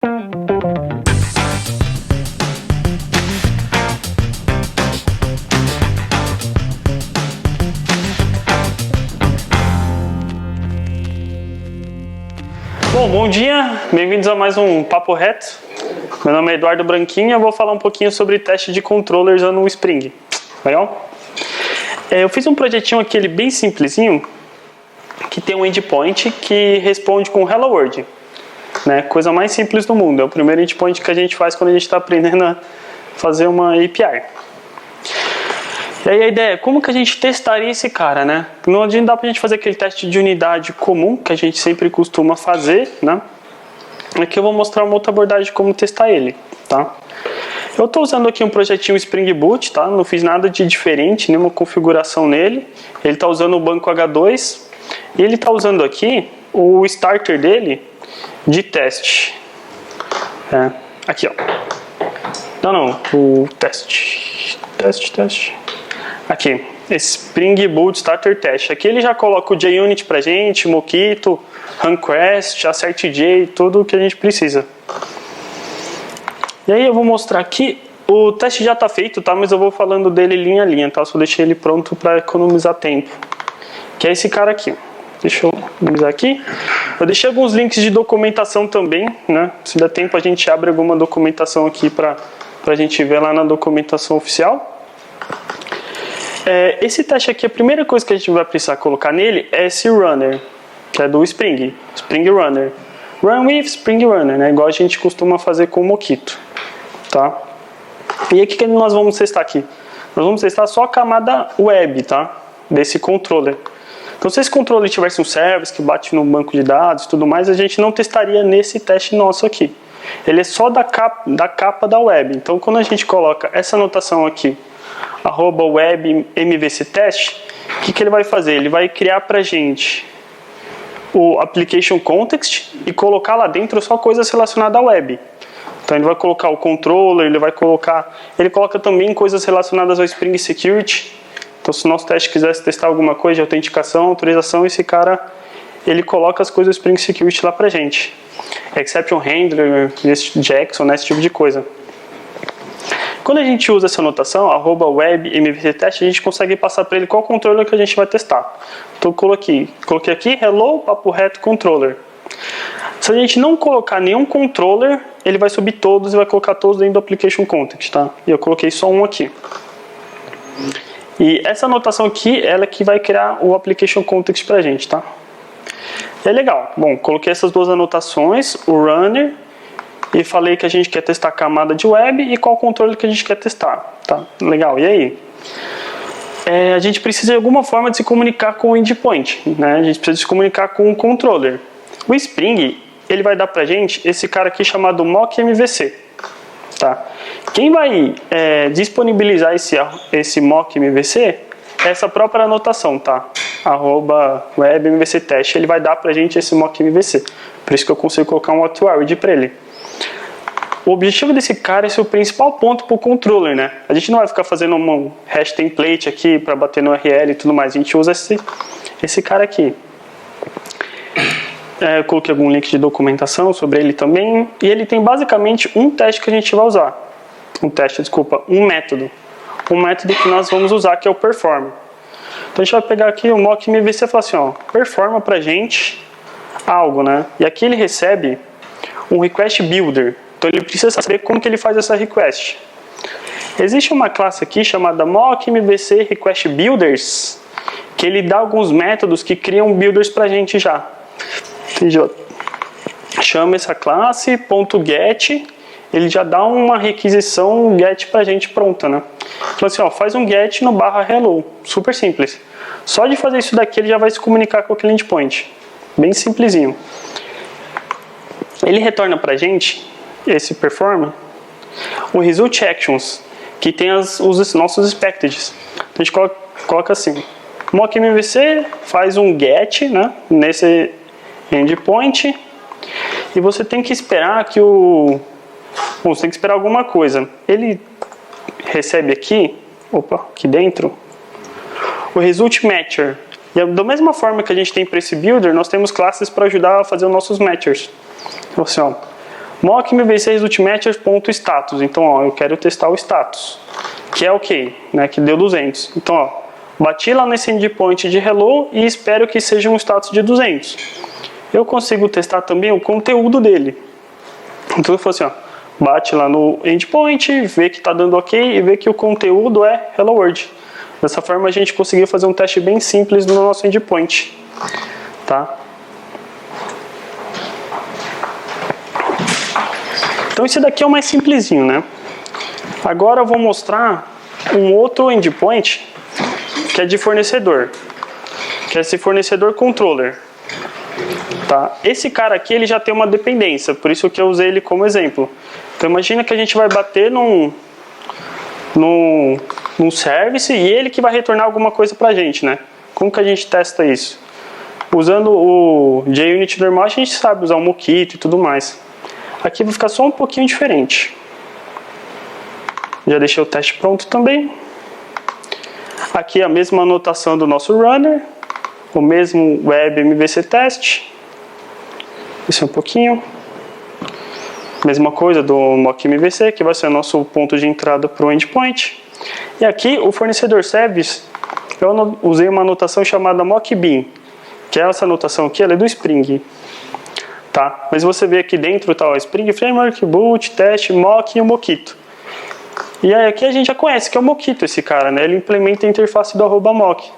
Bom dia, bem-vindos a mais um Papo Reto. Meu nome é Eduardo Branquinho e eu vou falar um pouquinho sobre teste de controllers no Spring. Legal? Eu fiz um projetinho aqui ele bem simplesinho, que tem um endpoint que responde com Hello World. Né? Coisa mais simples do mundo, é o primeiro endpoint que a gente faz quando a gente está aprendendo a fazer uma API. E aí a ideia é como que a gente testaria esse cara, né? Não dá pra gente fazer aquele teste de unidade comum que a gente sempre costuma fazer, né? Aqui eu vou mostrar uma outra abordagem de como testar ele, tá? Eu estou usando aqui um projetinho Spring Boot, tá? Não fiz nada de diferente, nenhuma configuração nele. Ele está usando o banco H2 e ele está usando aqui o starter dele de teste. Aqui, ó. Não, o teste. Teste. Aqui, Spring Boot Starter Test. Aqui ele já coloca o JUnit pra gente, Mockito, Runquest, AssertJ, tudo o que a gente precisa. E aí eu vou mostrar aqui, o teste já está feito, tá? Mas eu vou falando dele linha a linha, tá? Só deixei ele pronto para economizar tempo. Que é esse cara aqui. Deixa eu economizar aqui. Eu deixei alguns links de documentação também, né? Se der tempo a gente abre alguma documentação aqui para a gente ver lá na documentação oficial. Esse teste aqui, a primeira coisa que a gente vai precisar colocar nele é esse runner, que é do Spring Runner. Run with Spring Runner, né? Igual a gente costuma fazer com o Mockito, tá? E aí o que nós vamos testar aqui? Nós vamos testar só a camada web, tá? Desse controller. Então se esse controller tivesse um service que bate no banco de dados e tudo mais, a gente não testaria nesse teste nosso aqui. Ele é só da capa da web. Então quando a gente coloca essa anotação aqui, @web_mvctest, o que ele vai fazer? Ele vai criar pra gente o application context e colocar lá dentro só coisas relacionadas à web. Então ele vai colocar o controller, ele coloca também coisas relacionadas ao Spring Security. Então se o nosso teste quisesse testar alguma coisa de autenticação, autorização, esse cara ele coloca as coisas do Spring Security lá pra gente. Exception Handler, Jackson, né, esse tipo de coisa. Quando a gente usa essa anotação, @web_mvctest, a gente consegue passar para ele qual controller que a gente vai testar. Então eu coloquei aqui hello papo reto controller. Se a gente não colocar nenhum controller, ele vai subir todos e vai colocar todos dentro do application context, tá? E eu coloquei só um aqui. E essa anotação aqui, ela é que vai criar o application context pra gente, tá? E é legal. Bom, coloquei essas duas anotações, o runner, e falei que a gente quer testar a camada de web e qual controle que a gente quer testar, tá? Legal, e aí? A gente precisa de alguma forma de se comunicar com o endpoint, né? A gente precisa se comunicar com o controller. O Spring, ele vai dar pra gente esse cara aqui chamado mockmvc, tá? Quem vai disponibilizar esse mockmvc é essa própria anotação, tá? @web_mvctest, ele vai dar pra gente esse mockmvc. Por isso que eu consigo colocar um authority pra ele. O objetivo desse cara é ser o principal ponto para o controller, né? A gente não vai ficar fazendo um hash template aqui para bater no URL e tudo mais. A gente usa esse cara aqui. Eu coloquei algum link de documentação sobre ele também. E ele tem basicamente um teste que a gente vai usar. Um método. Um método que nós vamos usar, que é o perform. Então a gente vai pegar aqui o mockmvc e falar assim, ó, performa pra gente algo, né? E aqui ele recebe um request builder. Então ele precisa saber como que ele faz essa request. Existe uma classe aqui chamada mockmvc request builders, que ele dá alguns métodos que criam builders pra gente já. Entendeu? Chama essa classe .get, ele já dá uma requisição get pra gente pronta, né? Então assim, ó, faz um get no /hello, super simples. Só de fazer isso daqui ele já vai se comunicar com aquele endpoint. Bem simplesinho. Ele retorna pra gente esse perform, o result actions, que tem os nossos expecteds. Então a gente coloca assim, mockmvc faz um get, né, nesse endpoint, e você tem que esperar que você tem que esperar alguma coisa. Ele recebe aqui dentro, o result matcher. E da mesma forma que a gente tem para esse builder, nós temos classes para ajudar a fazer os nossos matchers. Então assim, ó, mock MVC result matcher.status. Então, ó, eu quero testar o status, que é ok, né, que deu 200. Então, ó, bati lá nesse endpoint de hello e espero que seja um status de 200. Eu consigo testar também o conteúdo dele. Então, eu falo assim, ó, bate lá no endpoint, vê que está dando ok e vê que o conteúdo é hello world. Dessa forma, a gente conseguiu fazer um teste bem simples no nosso endpoint, tá? Então, esse daqui é o mais simplesinho, né? Agora eu vou mostrar um outro endpoint que é de fornecedor, que é esse fornecedor controller. Tá? Esse cara aqui ele já tem uma dependência, por isso que eu usei ele como exemplo. Então imagina que a gente vai bater num service e ele que vai retornar alguma coisa pra gente, né? Como que a gente testa isso? Usando o JUnit normal a gente sabe usar o Mockito e tudo mais. Aqui vai ficar só um pouquinho diferente. Já deixei o teste pronto também. Aqui a mesma anotação do nosso runner, o mesmo web MVC test. Isso um pouquinho. Mesma coisa do mock MVC, que vai ser o nosso ponto de entrada para o endpoint. E aqui o fornecedor service, eu usei uma anotação chamada mockbean, que é essa anotação aqui, ela é do Spring. Tá? Mas você vê aqui dentro tá o Spring Framework, boot, test, mock e o Mockito. E aí aqui a gente já conhece que é o Mockito esse cara, né? Ele implementa a interface do @mock.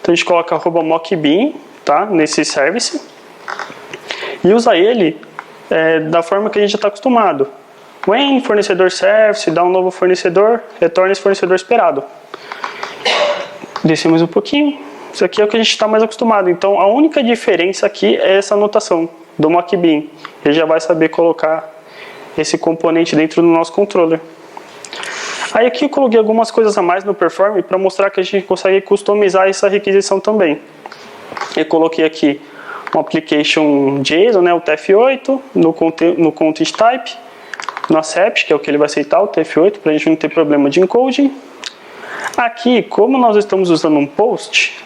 Então a gente coloca @mockbean, tá? Nesse service e usa ele da forma que a gente já está acostumado. When fornecedor service, dá um novo fornecedor, retorna esse fornecedor esperado. Descemos um pouquinho. Isso aqui é o que a gente está mais acostumado. Então a única diferença aqui é essa anotação do mockbean. Ele já vai saber colocar esse componente dentro do nosso controller. Aí aqui eu coloquei algumas coisas a mais no Perform para mostrar que a gente consegue customizar essa requisição também. Eu coloquei aqui um application JSON, né, o TF8, no content type, no accept, que é o que ele vai aceitar, o TF8, para a gente não ter problema de encoding. Aqui, como nós estamos usando um post,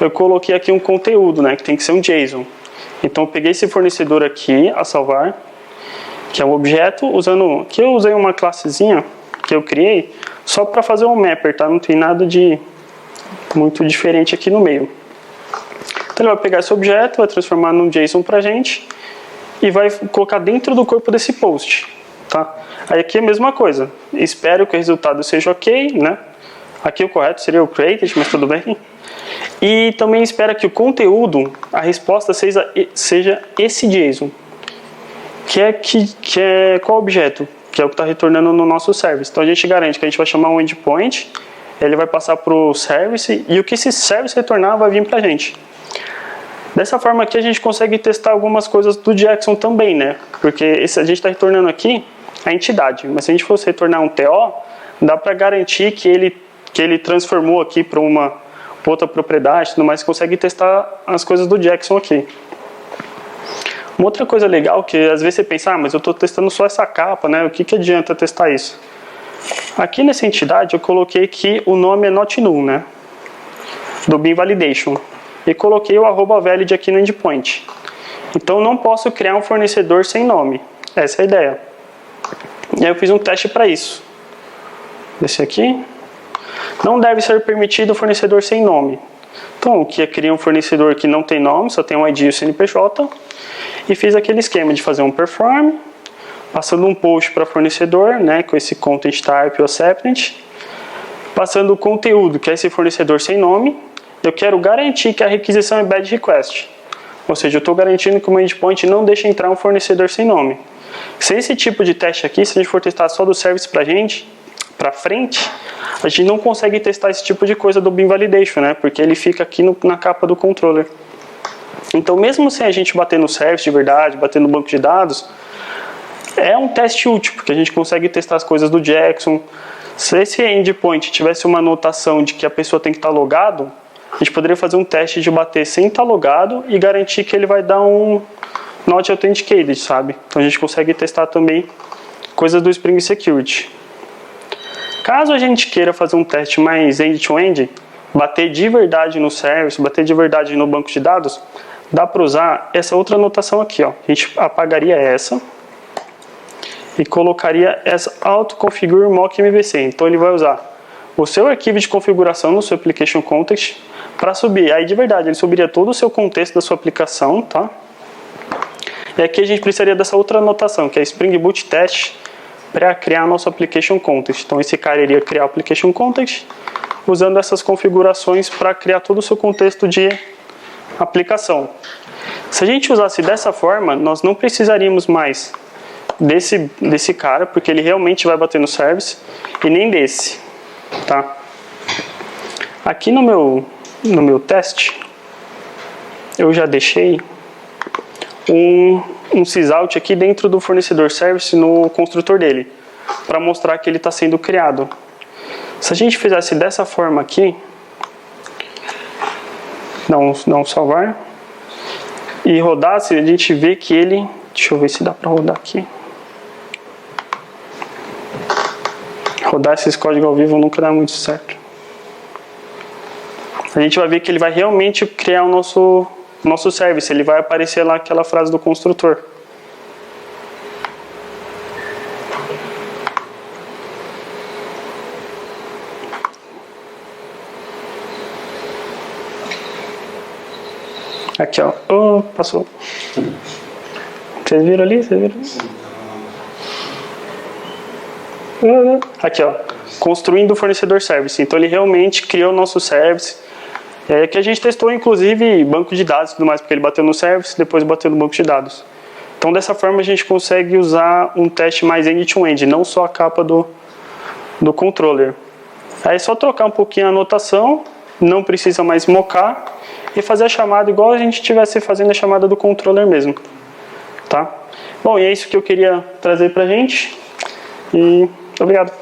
eu coloquei aqui um conteúdo, né, que tem que ser um JSON. Então eu peguei esse fornecedor aqui a salvar, que é um objeto, usando que eu usei uma classezinha que eu criei só para fazer um mapper, tá? Não tem nada de muito diferente aqui no meio. Então ele vai pegar esse objeto, vai transformar num JSON pra gente e vai colocar dentro do corpo desse post, tá? Aí aqui é a mesma coisa. Espero que o resultado seja ok, né? Aqui o correto seria o created, mas tudo bem. E também espera que o conteúdo, a resposta seja esse JSON. Que é qual objeto? Que é o que está retornando no nosso service. Então a gente garante que a gente vai chamar um endpoint, ele vai passar para o service e o que esse service retornar vai vir para a gente. Dessa forma aqui a gente consegue testar algumas coisas do Jackson também, né? Porque a gente está retornando aqui a entidade, mas se a gente fosse retornar um TO, dá para garantir que ele transformou aqui para uma outra propriedade, tudo mais, consegue testar as coisas do Jackson aqui. Uma outra coisa legal que às vezes você pensa, mas eu estou testando só essa capa, né? O que adianta testar isso? Aqui nessa entidade eu coloquei que o nome é not null, né? Do bin validation. E coloquei o @valid aqui no endpoint. Então não posso criar um fornecedor sem nome. Essa é a ideia. E aí eu fiz um teste para isso. Esse aqui. Não deve ser permitido fornecedor sem nome. Então, o que é criar um fornecedor que não tem nome, só tem um ID e o CNPJ. E fiz aquele esquema de fazer um perform, passando um post para fornecedor, né, com esse content type ou acceptance, passando o conteúdo, que é esse fornecedor sem nome. Eu quero garantir que a requisição é bad request. Ou seja, eu estou garantindo que o meu endpoint não deixa entrar um fornecedor sem nome. Se esse tipo de teste aqui, se a gente for testar só do service para frente, a gente não consegue testar esse tipo de coisa do bin validation, né? Porque ele fica aqui na capa do controller. Então, mesmo sem a gente bater no service de verdade, bater no banco de dados, é um teste útil, porque a gente consegue testar as coisas do Jackson. Se esse endpoint tivesse uma anotação de que a pessoa tem que estar logado, a gente poderia fazer um teste de bater sem estar logado e garantir que ele vai dar um not authenticated, sabe? Então a gente consegue testar também coisas do Spring Security. Caso a gente queira fazer um teste mais end-to-end, bater de verdade no service, bater de verdade no banco de dados, dá para usar essa outra anotação aqui, ó. A gente apagaria essa e colocaria as autoconfigure mock MVC. Então ele vai usar o seu arquivo de configuração no seu application context para subir. Aí de verdade ele subiria todo o seu contexto da sua aplicação, tá? E aqui a gente precisaria dessa outra anotação, que é Spring Boot Test, para criar nosso application context. Então esse cara iria criar o application context usando essas configurações para criar todo o seu contexto de aplicação. Se a gente usasse dessa forma, nós não precisaríamos mais desse cara, porque ele realmente vai bater no service, e nem desse, tá? Aqui no meu teste, eu já deixei um sysout aqui dentro do fornecedor service no construtor dele, para mostrar que ele está sendo criado. Se a gente fizesse dessa forma aqui, não salvar, e rodasse, a gente vê que ele, deixa eu ver se dá para rodar aqui. Rodar esses códigos ao vivo nunca dá muito certo. A gente vai ver que ele vai realmente criar o nosso service, ele vai aparecer lá aquela frase do construtor. Aqui, ó. Oh, passou. Vocês viram ali? Aqui, ó. Construindo o fornecedor service. Então ele realmente criou o nosso service. Que a gente testou, inclusive, banco de dados e tudo mais, porque ele bateu no service, depois bateu no banco de dados. Então, dessa forma, a gente consegue usar um teste mais end-to-end, não só a capa do controller. Aí é só trocar um pouquinho a anotação, não precisa mais mocar, e fazer a chamada igual a gente estivesse fazendo a chamada do controller mesmo. Tá? Bom, e é isso que eu queria trazer pra gente. E obrigado.